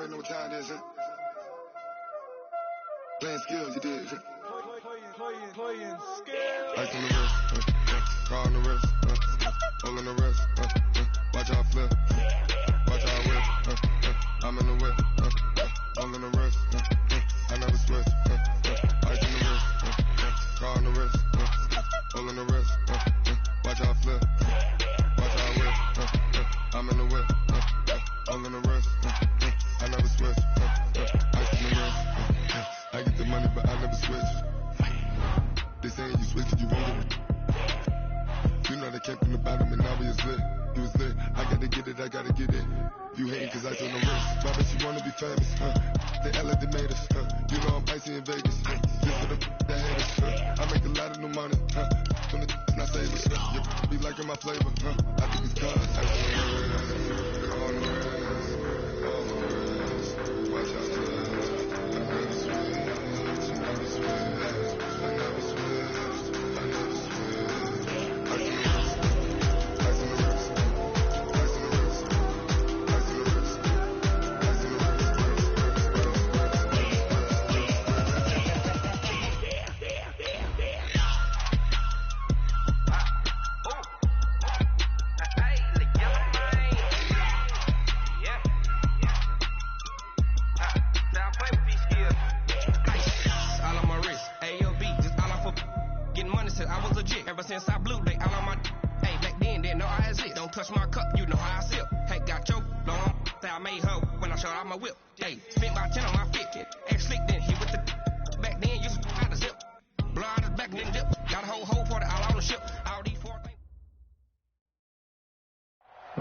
already know what time it is, huh? Playing skills, you did. Playing skills. Ice on the wrist, car on the wrist, hole in the wrist, watch out flip, watch out whip, I'm in the whip, hole in the wrist, I never switch, ice on the wrist, car on the wrist, hole in the wrist, watch out flip, watch out whip, I'm in the whip, hole in the wrist, I never switch, ice on the wrist, I get the money but I never switch. They saying you switch it, you won't get it. You know they came from the bottom and now we is lit. You was lit, I gotta get it, I gotta get it. You hating cause I on the wrist. Bobby, she wanna be famous, They LA, they made us, You know I'm icy in Vegas, Just for the haters, I make a lot of new money, From the not savers, You be liking my flavor, I think it's cause ice on the wrist, on the wrist, on the wrist. Watch out, I never switch, I never switch.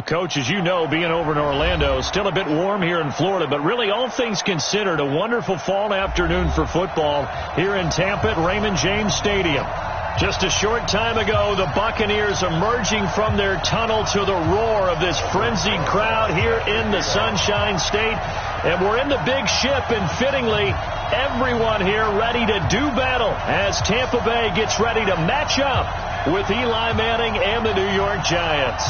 Coach, as you know, being over in Orlando, still a bit warm here in Florida, but really all things considered, a wonderful fall afternoon for football here in Tampa at Raymond James Stadium. Just a short time ago, the Buccaneers emerging from their tunnel to the roar of this frenzied crowd here in the Sunshine State. And we're in the big ship, and fittingly, everyone here ready to do battle as Tampa Bay gets ready to match up with Eli Manning and the New York Giants.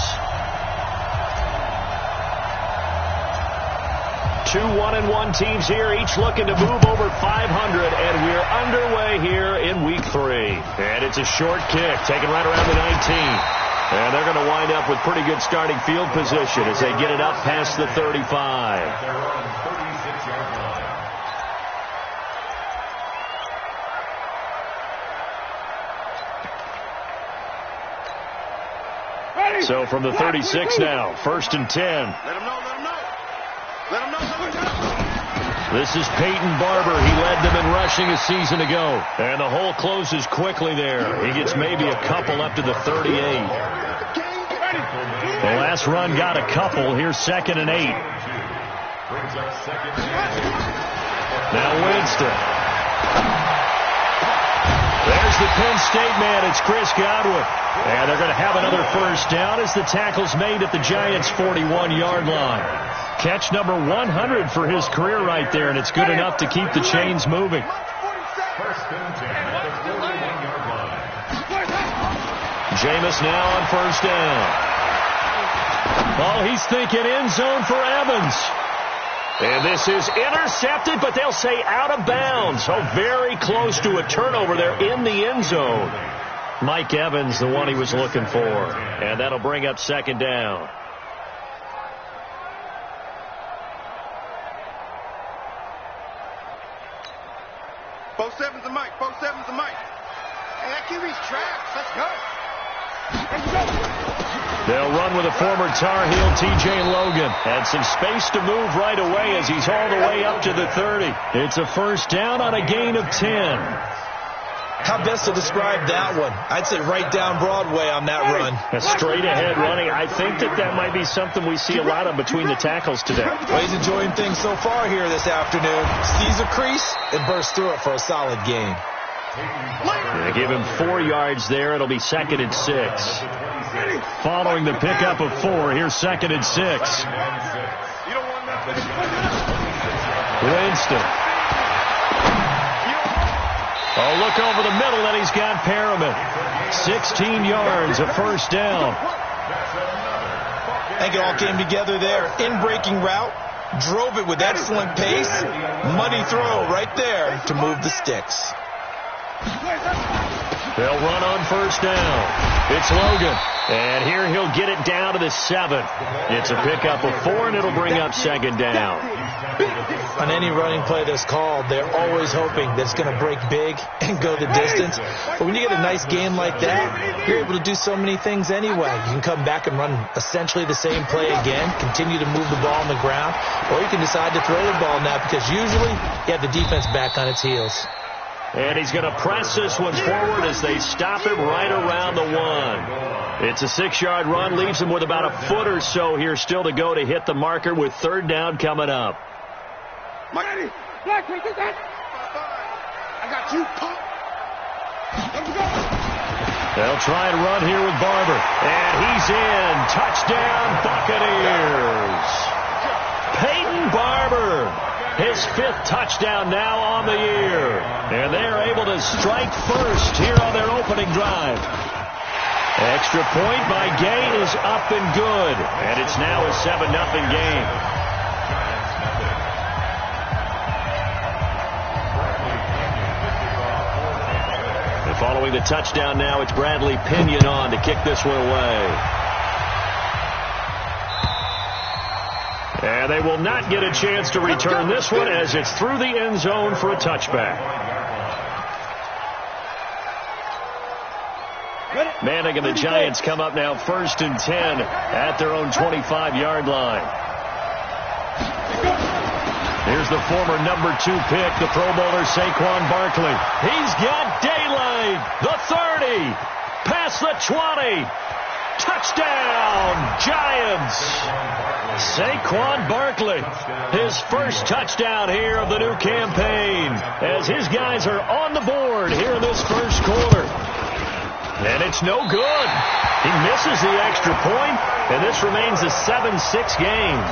2 1-1 teams here, each looking to move over 500, and we're underway here in week 3. And it's a short kick, taken right around the 19. And they're going to wind up with pretty good starting field position as they get it up past the 35. They're on the 36-yard line. So from the 36 now, 1st and 10. Let him know. Let him know. This is Peyton Barber. He led them in rushing a season ago. And the hole closes quickly there. He gets maybe a couple up to the 38. The last run got a couple. Here's 2nd and 8. Now Winston. There's the Penn State man. It's Chris Godwin. And they're going to have another first down as the tackle's made at the Giants' 41-yard line. Catch number 100 for his career right there, and it's good enough to keep the chains moving. Jameis now on 1st down. Oh, he's thinking end zone for Evans. And this is intercepted, but they'll say out of bounds. Oh, very close to a turnover there in the end zone. Mike Evans, the one he was looking for. And that'll bring up 2nd down. Both sevens and Mike. Hey, that QB's trash. Let's go. They'll run with a former Tar Heel, T.J. Logan. And some space to move right away as he's hauled away up to the 30. It's a first down on a gain of 10. How best to describe that one? I'd say right down Broadway on that run. A straight ahead running. I think that might be something we see a lot of between the tackles today. Well, he's enjoying things so far here this afternoon. Sees a crease and bursts through it for a solid gain. They give him 4 yards there. It'll be 2nd and 6. Following the pickup of 4, here's 2nd and 6. Winston. Oh, look over the middle, and he's got Perriman. 16 yards, a first down. I think it all came together there. In-breaking route, Drove it with excellent pace. Money throw right there to move the sticks. They'll run on first down. It's Logan. And here he'll get it down to the 7. It's a pickup of 4, and it'll bring up second down. On any running play that's called, they're always hoping that it's going to break big and go the distance. But when you get a nice game like that, you're able to do so many things anyway. You can come back and run essentially the same play again, continue to move the ball on the ground, or you can decide to throw the ball now because usually you have the defense back on its heels. And he's going to press this one forward as they stop him right around the 1. It's a 6-yard run, leaves him with about a foot or so here still to go to hit the marker with third down coming up. I got you. Let's go. They'll try and run here with Barber. And he's in. Touchdown, Buccaneers. Peyton Barber. His 5th touchdown now on the year. And they are able to strike first here on their opening drive. Extra point by Gay is up and good. And it's now a 7-0 game. Following the touchdown now, it's Bradley Pinion on to kick this one away. And they will not get a chance to return this one as it's through the end zone for a touchback. Manning and the Giants come up now 1st and 10 at their own 25-yard line. Here's the former number 2 pick, the Pro Bowler Saquon Barkley. He's got daylight. The 30. Past the 20. Touchdown, Giants. Saquon Barkley, his first touchdown here of the new campaign as his guys are on the board here in this first quarter. And it's no good. He misses the extra point, and this remains a 7-6 game.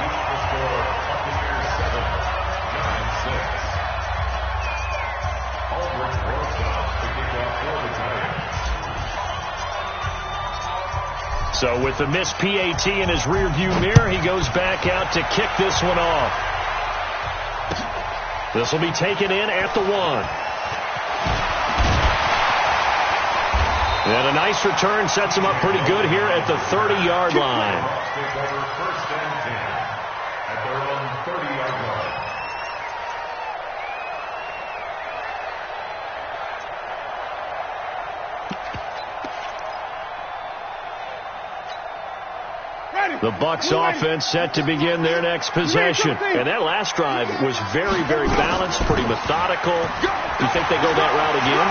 So with the missed PAT in his rearview mirror, he goes back out to kick this one off. This will be taken in at the 1. And a nice return sets him up pretty good here at the 30-yard line. First and 10 at their own 30-yard line. The Bucs offense set to begin their next possession. And that last drive was very, very balanced, pretty methodical. You think they go that route again?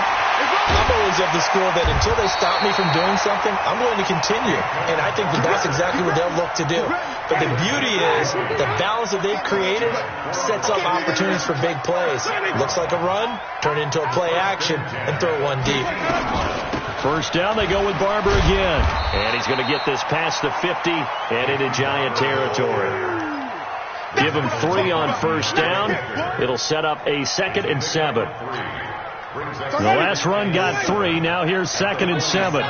I'm always of the school that until they stop me from doing something, I'm going to continue. And I think that's exactly what they'll look to do. But the beauty is the balance that they've created sets up opportunities for big plays. Looks like a run, turn into a play action, and throw one deep. First down, they go with Barber again. And he's going to get this past the 50 and into Giant territory. Give him 3 on first down. It'll set up a 2nd and 7. The last run got 3. Now here's 2nd and 7.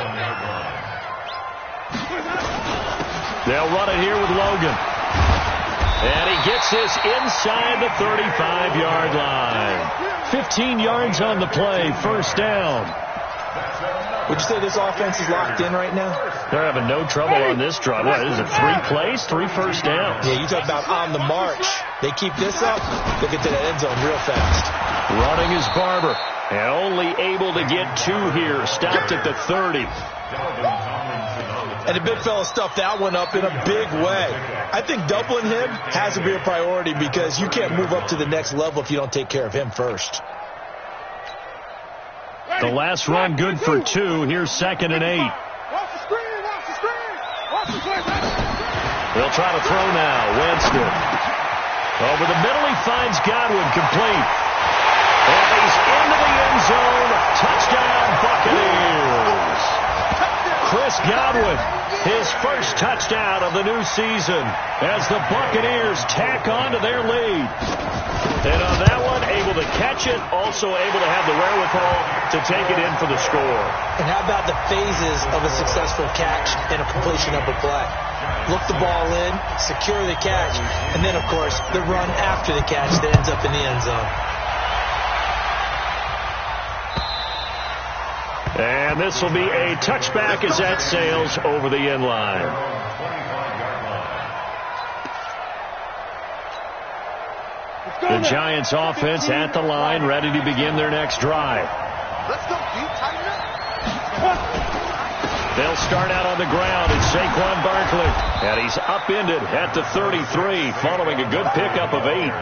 They'll run it here with Logan. And he gets this inside the 35-yard line. 15 yards on the play. First down. Would you say this offense is locked in right now? They're having no trouble on this drive. What is it, 3 plays, 3 first downs? Yeah, you talk about on the march. They keep this up, they'll get to that end zone real fast. Running is Barber. And only able to get 2 here. Stopped at the 30. And the big fella stuffed that one up in a big way. I think doubling him has to be a priority because you can't move up to the next level if you don't take care of him first. The last run good for 2. Here's 2nd and 8. They'll try to throw now. Winston. Over the middle, he finds Godwin complete. And he's into the end zone. Touchdown, Buccaneers. Chris Godwin, his first touchdown of the new season as the Buccaneers tack on to their lead. And on that one, able to catch it, also able to have the wherewithal to take it in for the score. And how about the phases of a successful catch and a completion of a play? Look the ball in, secure the catch, and then, of course, the run after the catch that ends up in the end zone. And this will be a touchback as that sails over the end line. The Giants offense at the line, ready to begin their next drive. Let's go, Pete. Tighten up. They'll start out on the ground. It's Saquon Barkley. And he's upended at the 33 following a good pickup of 8.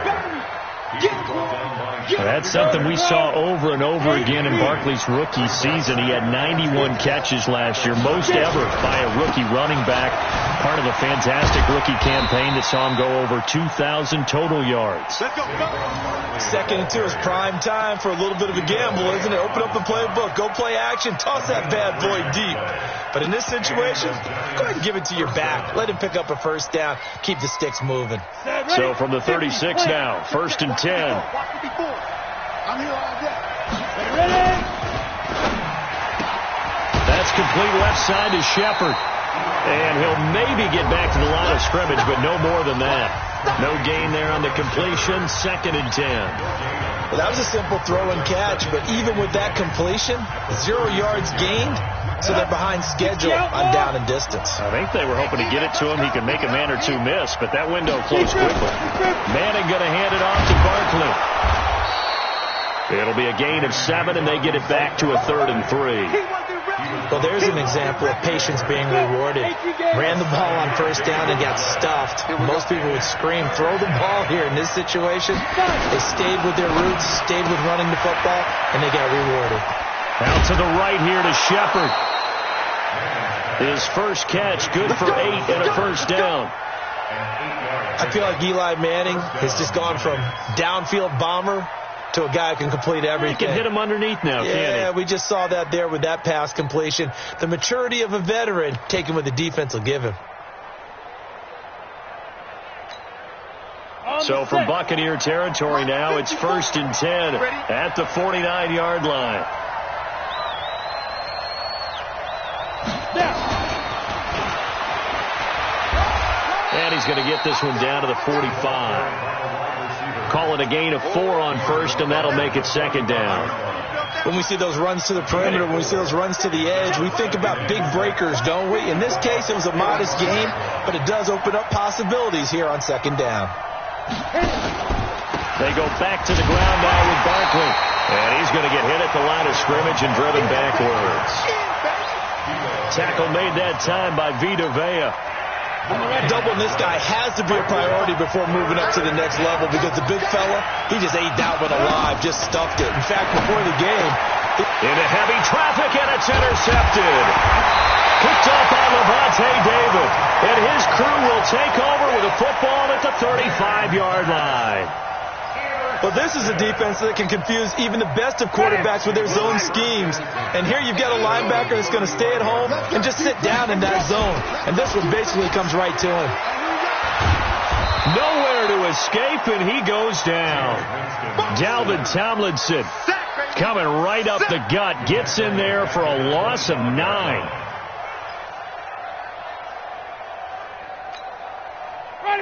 That's something we saw over and over again in Barkley's rookie season. He had 91 catches last year, most ever by a rookie running back. Part of a fantastic rookie campaign that saw him go over 2,000 total yards. Second and 2 is prime time for a little bit of a gamble, isn't it? Open up the playbook, go play action, toss that bad boy deep. But in this situation, go ahead and give it to your back. Let him pick up a first down, keep the sticks moving. So from the 36 now, 1st and 10. I'm here all day. Ready? That's complete left side to Shepard. And he'll maybe get back to the line of scrimmage, but no more than that. No gain there on the completion, 2nd and 10. Well, that was a simple throw and catch, but even with that completion, 0 yards gained, so they're behind schedule on down and distance. I think they were hoping to get it to him. He could make a man or two miss, but that window closed quickly. Manning going to hand it off to Barkley. It'll be a gain of 7, and they get it back to a 3rd and 3. Well, there's an example of patience being rewarded. Ran the ball on first down and got stuffed. Most people would scream, throw the ball here. In this situation, they stayed with their roots, stayed with running the football, and they got rewarded. Out to the right here to Shepard. His first catch, good for 8 and a first down. I feel like Eli Manning has just gone from downfield bomber to a guy who can complete everything. He can hit him underneath now, can't he? Yeah, we just saw that there with that pass completion. The maturity of a veteran taken what the defense will give him. So from Buccaneer territory now, it's 1st and 10 at the 49-yard line. And he's going to get this one down to the 45. Call it a gain of 4 on first, and that'll make it 2nd down. When we see those runs to the perimeter, when we see those runs to the edge, we think about big breakers, don't we? In this case, it was a modest gain, but it does open up possibilities here on 2nd down. They go back to the ground now with Barkley. And he's going to get hit at the line of scrimmage and driven backwards. Tackle made that time by Vita Vea. Doubling this guy has to be a priority before moving up to the next level, because the big fella, he just ate that one alive, just stuffed it. In fact, before the game, into heavy traffic, and it's intercepted. Picked off by Levante David. And his crew will take over with a football at the 35-yard line. Well, this is a defense that can confuse even the best of quarterbacks with their zone schemes. And here you've got a linebacker that's going to stay at home and just sit down in that zone. And this one basically comes right to him. Nowhere to escape, and he goes down. Dalvin Tomlinson coming right up the gut. Gets in there for a loss of 9.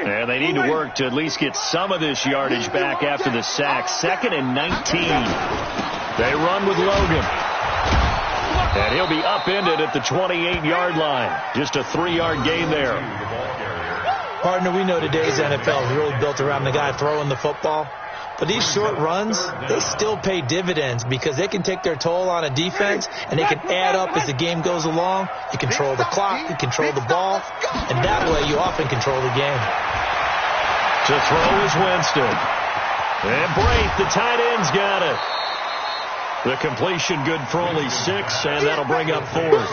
And they need to work to at least get some of this yardage back after the sack. 2nd and 19. They run with Logan. And he'll be upended at the 28-yard line. Just a 3-yard gain there. Partner, we know today's NFL is really built around the guy throwing the football. But these short runs, they still pay dividends because they can take their toll on a defense, and they can add up as the game goes along. You control the clock, you control the ball, and that way you often control the game. To throw is Winston. And Braith, the tight end's got it. The completion good for only 6, and that'll bring up 4th.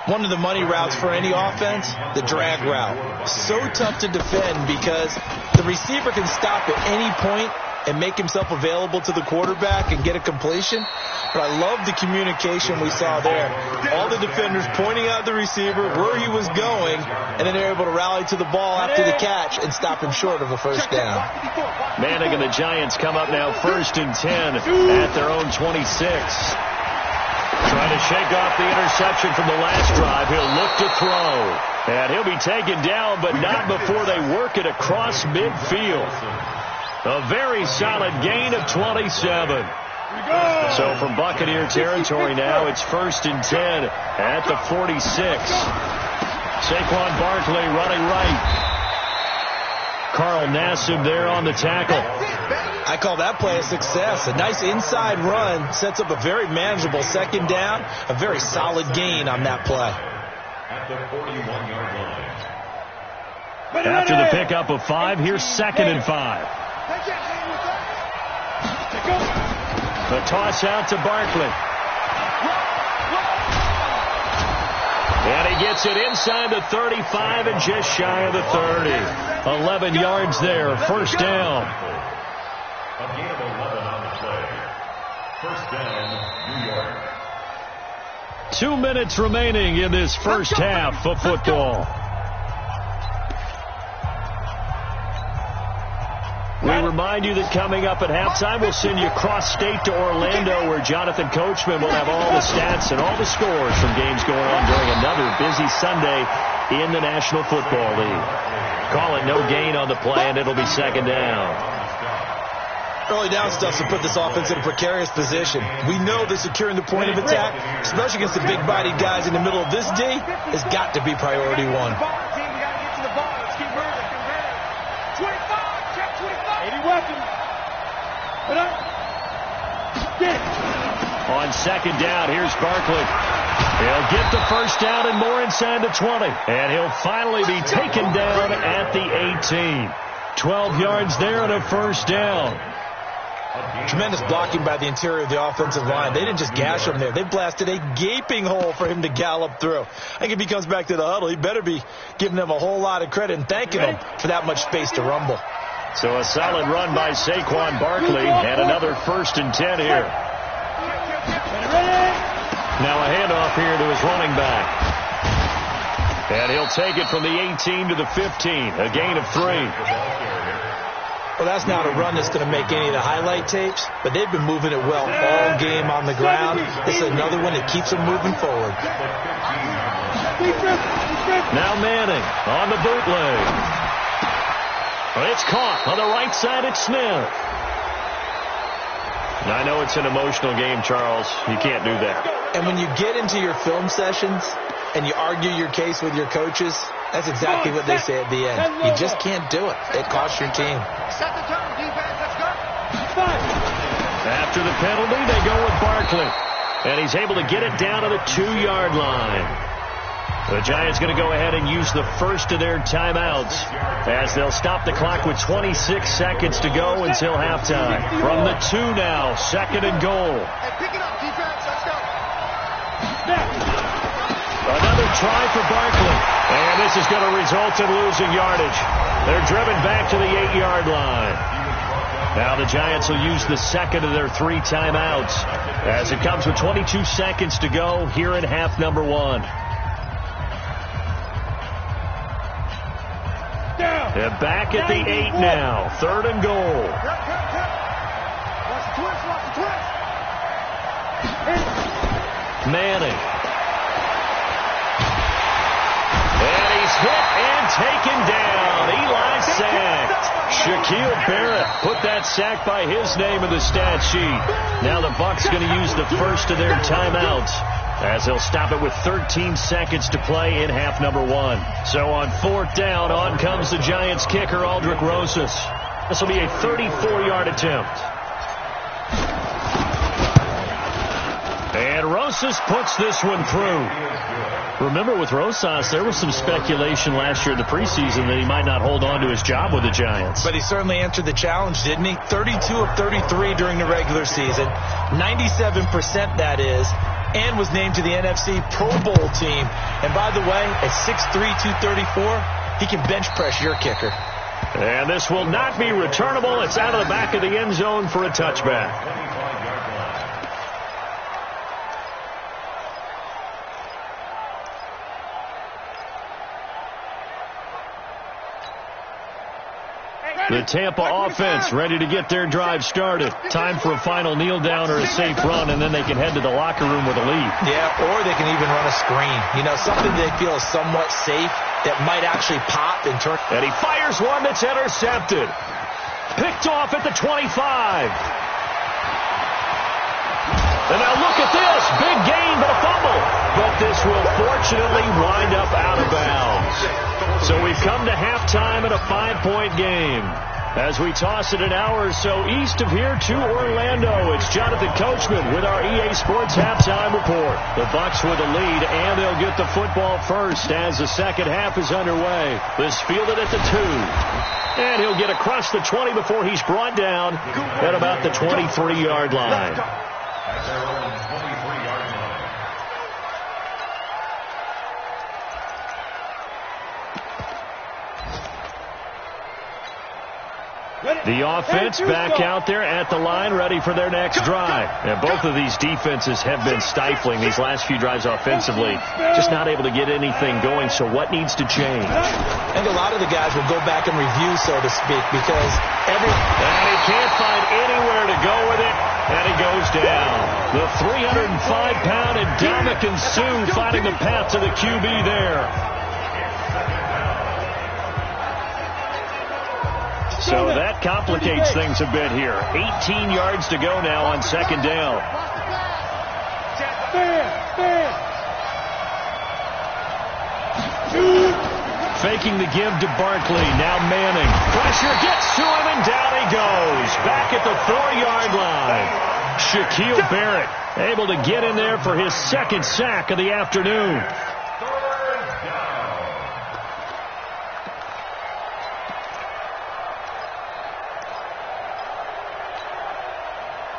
One of the money routes for any offense, the drag route. So tough to defend because the receiver can stop at any point and make himself available to the quarterback and get a completion. But I love the communication we saw there. All the defenders pointing out the receiver where he was going, and then they're able to rally to the ball after the catch and stop him short of a first down. Manning and the Giants come up now 1st and 10 at their own 26. Trying to shake off the interception from the last drive. He'll look to throw. And he'll be taken down, but not before they work it across midfield. A very solid gain of 27. So from Buccaneer territory now, it's 1st and 10 at the 46. Saquon Barkley running right. Carl Nassib there on the tackle. I call that play a success. A nice inside run sets up a very manageable second down. A very solid gain on that play. At the 41-yard line. After the pickup of 5, here's 2nd and 5. The toss out to Barkley. And he gets it inside the 35 and just shy of the 30. 11 yards there, first down. A gain of 11 on the play. First down, New York. 2 minutes remaining in this first half of football. We remind you that coming up at halftime, we'll send you cross-state to Orlando, where Jonathan Coachman will have all the stats and all the scores from games going on during another busy Sunday in the National Football League. Call it no gain on the play, and it'll be second down. Early down stuff to put this offense in a precarious position. We know that securing the point of attack, especially against the big-bodied guys in the middle of this D, has got to be priority one. On second down, here's Barkley. He'll get the first down and more inside the 20. And he'll finally be taken down at the 18. 12 yards there and a first down. Tremendous blocking by the interior of the offensive line. They didn't just gash him there. They blasted a gaping hole for him to gallop through. I think if he comes back to the huddle, he better be giving them a whole lot of credit and thanking them for that much space to rumble. So a solid run by Saquon Barkley and another 1st and 10 here. Now a handoff here to his running back. And he'll take it from the 18 to the 15, a gain of 3. Well, that's not a run that's going to make any of the highlight tapes, but they've been moving it well all game on the ground. This is another one that keeps them moving forward. Now Manning on the bootleg. It's caught on the right side. It's Smith. Now, I know it's an emotional game, Charles. You can't do that. And when you get into your film sessions and you argue your case with your coaches, that's exactly what they say at the end. You just can't do it. It costs your team. Set the tone, defense. Let's go. After the penalty, they go with Barkley. And he's able to get it down to the 2-yard line. The Giants going to go ahead and use the first of their timeouts as they'll stop the clock with 26 seconds to go until halftime. From the 2 now, 2nd and goal. Hey, pick it up, defense. Let's go. Another try for Barkley. And this is going to result in losing yardage. They're driven back to the 8-yard line. Now the Giants will use the second of their 3 timeouts as it comes with 22 seconds to go here in half number 1. They're back at the 8 now. 3rd and goal. Manning. And he's hit and taken down. Eli sacked. Shaquille Barrett put that sack by his name in the stat sheet. Now the Bucs going to use the first of their timeouts as they'll stop it with 13 seconds to play in half number 1. So on 4th down, on comes the Giants kicker, Aldrick Rosas. This will be a 34-yard attempt. And Rosas puts this one through. Remember, with Rosas, there was some speculation last year in the preseason that he might not hold on to his job with the Giants. But he certainly answered the challenge, didn't he? 32 of 33 during the regular season. 97% that is. And was named to the NFC Pro Bowl team. And by the way, at 6'3", 234, he can bench press your kicker. And this will not be returnable. It's out of the back of the end zone for a touchback. The Tampa offense ready to get their drive started. Time for a final kneel down or a safe run, and then they can head to the locker room with a lead. Yeah, or they can even run a screen. You know, something they feel is somewhat safe that might actually pop and turn. And he fires one that's intercepted. Picked off at the 25. And now look at this. Big gain, but a fumble. But this will fortunately wind up out of bounds. So we've come to halftime in a 5-point game. As we toss it an hour or so east of here to Orlando, it's Jonathan Coachman with our EA Sports Halftime Report. The Bucs with a lead, and they'll get the football first as the second half is underway. This fielded at the 2. And he'll get across the 20 before he's brought down at about the 23-yard line. At their own 23-yard line. The offense back out there at the line, ready for their next drive. And both of these defenses have been stifling these last few drives offensively. Just not able to get anything going, so what needs to change? I think a lot of the guys will go back and review, so to speak, because And he can't find anywhere to go with it, and he goes down. The 305-pound Ndamukong Suh finding the path to the QB there. So that complicates things a bit here. 18 yards to go now on second down. Faking the give to Barkley. Now Manning. Pressure gets to him, and down he goes. Back at the 4-yard line. Shaquille Barrett able to get in there for his second sack of the afternoon.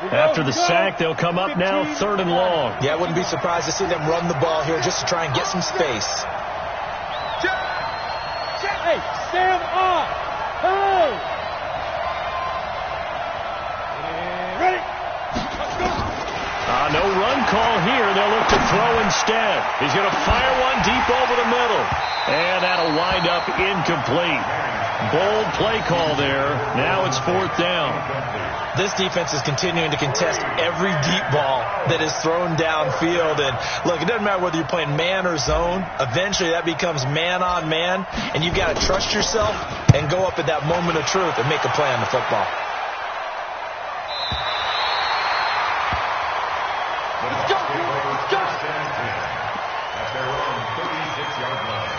After the sack, they'll come up now 3rd and long. Yeah, I wouldn't be surprised to see them run the ball here just to try and get some space. Hey, stand up. Hey. Ready? Let's go. No run call here. They'll look to throw instead. He's going to fire one deep over the middle. And that'll wind up incomplete. Bold play call there. Now it's 4th down. This defense is continuing to contest every deep ball that is thrown downfield. And look, it doesn't matter whether you're playing man or zone. Eventually that becomes man on man, and you've got to trust yourself and go up at that moment of truth and make a play on the football. Let's go. Let's go. At their own 36-yard line.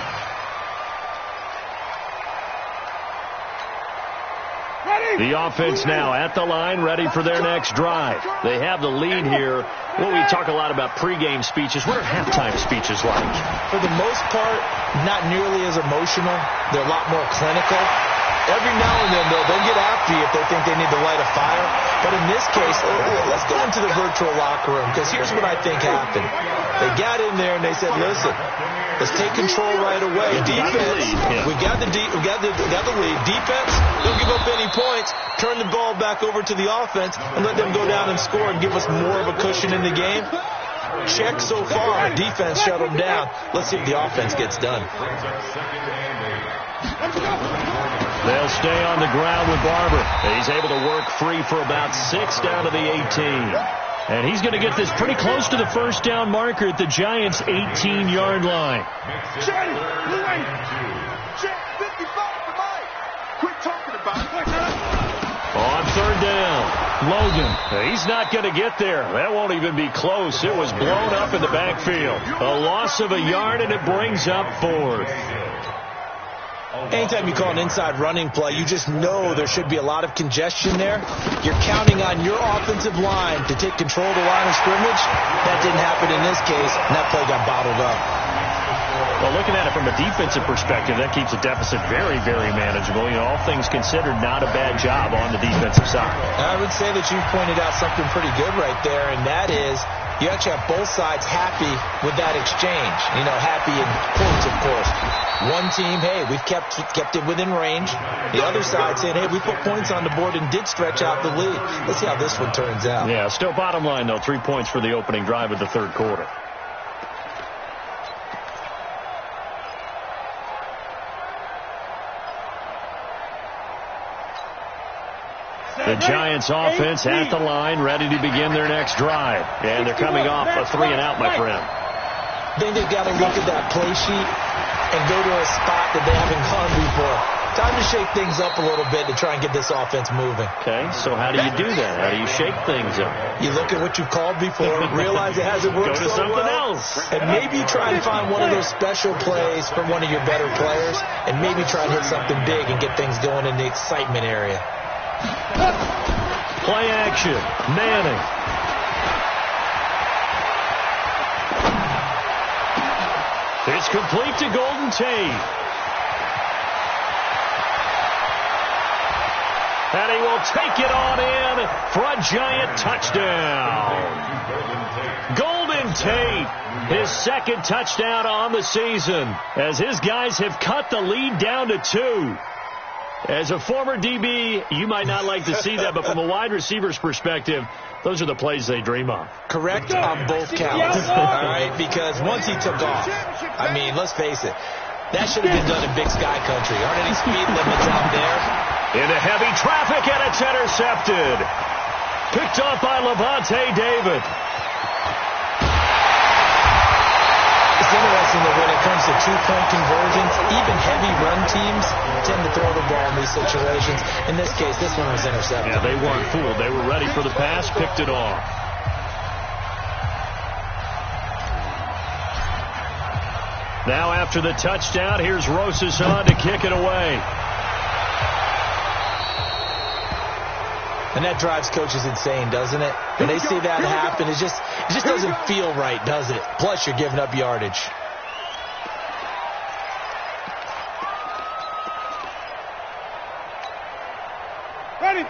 The offense now at the line, ready for their next drive. They have the lead here. Well, we talk a lot about pregame speeches. What are halftime speeches like? For the most part, not nearly as emotional. They're a lot more clinical. Every now and then, they'll get after you if they think they need to light a fire. But in this case, let's go into the virtual locker room, because here's what I think happened. They got in there and they said, listen, let's take control right away. Defense, we got the lead. Defense, don't give up any points. Turn the ball back over to the offense and let them go down and score and give us more of a cushion in the game. Check so far. Defense shut them down. Let's see if the offense gets done. They'll stay on the ground with Barber. He's able to work free for about 6 down to the 18. And he's going to get this pretty close to the first down marker at the Giants' 18-yard line. Check, 55 to Mike. Quit talking about it. On 3rd down, Logan. He's not going to get there. That won't even be close. It was blown up in the backfield. A loss of a yard, and it brings up 4th. Anytime you call an inside running play, you just know there should be a lot of congestion there. You're counting on your offensive line to take control of the line of scrimmage. That didn't happen in this case, and that play got bottled up. Well, looking at it from a defensive perspective, that keeps the deficit very, very manageable. You know, all things considered, not a bad job on the defensive side. I would say that you've pointed out something pretty good right there, and that is You actually have both sides happy with that exchange. You know, happy in quotes, of course. One team, hey, we've kept it within range. The other side saying, hey, we put points on the board and did stretch out the lead. Let's see how this one turns out. Yeah, still bottom line, though, 3 points for the opening drive of the third quarter. The Giants offense at the line, ready to begin their next drive. And they're coming off a 3-and-out, my friend. I think they've got to look at that play sheet and go to a spot that they haven't gone before. Time to shake things up a little bit to try and get this offense moving. Okay, so how do you do that? How do you shake things up? You look at what you've called before, realize it hasn't worked so well. Go to something else. And maybe try and find one of those special plays from one of your better players, and maybe try and hit something big and get things going in the excitement area. Play action. Manning. It's complete to Golden Tate. And he will take it on in for a Giant touchdown. Golden Tate, his second touchdown on the season, as his guys have cut the lead down to 2. As a former DB, you might not like to see that, but from a wide receiver's perspective, those are the plays they dream of. Correct on both counts, all right? Because once he took off, I mean, let's face it, that should have been done in Big Sky Country. Aren't any speed limits out there? Into heavy traffic, and it's intercepted. Picked off by Levante David. It's interesting that when it comes to two-point conversions, even heavy run teams tend to throw the ball in these situations. In this case, this one was intercepted. Yeah, they weren't fooled. They were ready for the pass, picked it off. Now after the touchdown, here's Rosas on to kick it away. And that drives coaches insane, doesn't it? When they see that happen, it just doesn't feel right, does it? Plus, you're giving up yardage.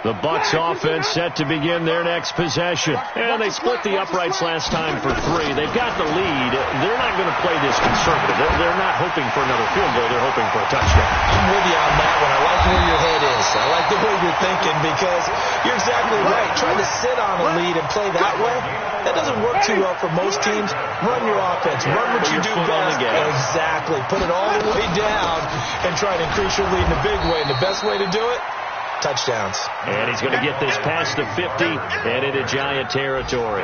The Bucs offense set to begin their next possession. And they split the uprights last time for 3. They've got the lead. They're not going to play this conservative. They're not hoping for another field goal. They're hoping for a touchdown. I'm with you on that one. I like where your head is. I like the way you're thinking because you're exactly right. Trying to sit on a lead and play that way, that doesn't work too well for most teams. Run your offense. Run what you do best. Exactly. Put it all the way down and try to increase your lead in a big way. And the best way to do it, touchdowns. And he's going to get this past the 50 and into Giant territory.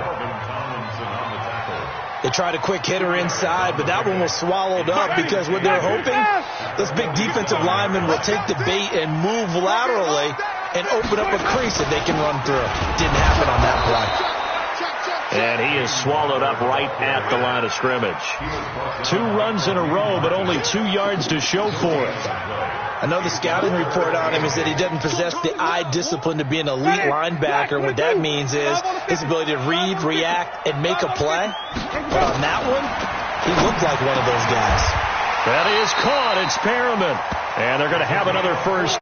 They tried a quick hitter inside, but that one was swallowed up because what they're hoping, those big defensive linemen will take the bait and move laterally and open up a crease that they can run through. Didn't happen on that play. And he is swallowed up right at the line of scrimmage. 2 runs in a row, but only 2 yards to show for it. I know the scouting report on him is that he doesn't possess the eye discipline to be an elite linebacker. What that means is his ability to read, react, and make a play. But on that one, he looked like one of those guys. That is caught. It's Perriman. And they're going to have another first.